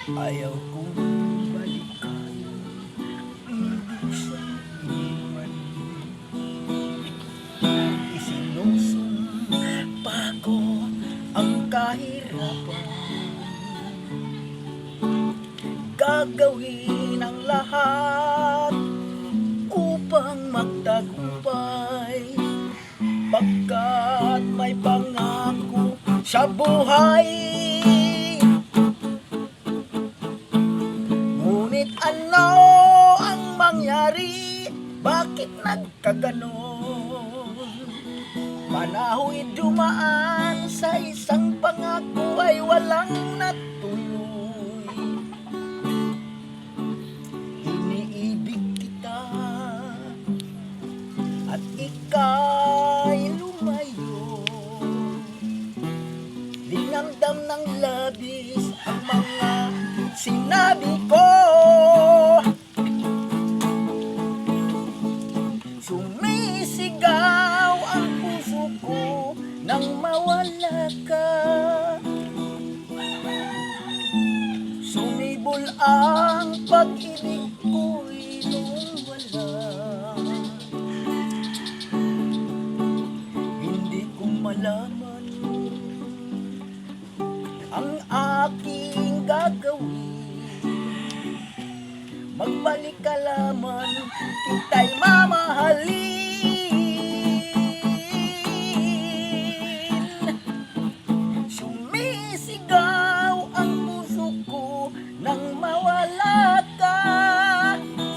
Ayaw kong balikan, ibig sabihin isinusumpa ko ang kahirapan. Gagawin ang lahat upang magtagumpay, pagkat may pangako sa buhay. Ngunit ano ang mangyari? Bakit nagkaganon? Panaho'y dumaan sa isang pangako ay walang natuloy. Iniibig kita at ika'y lumayo. Linamdam ng labis ang mga sinabi ko. Sumisigaw ang puso ko nang mawala ka. Sumibol ang pag-ibig ko'y nung wala. Hindi ko malaman ang aking gagawin. Magbalik ka lamang, kita'y mamahalin. Sumisigaw ang puso ko nang mawala ka.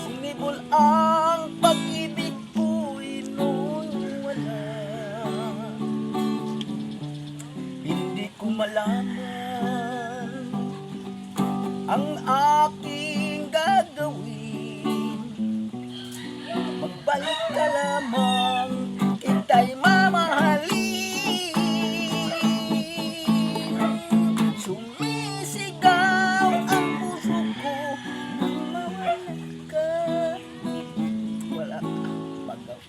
Sumibol ang pag-ibig ko'y nung wala. Hindi ko malaman ang aking gagawin. Magbalik ka lamang, kita'y mamahalin. Sumisigaw ang puso ko nang mawala ka. Wala, bagaw.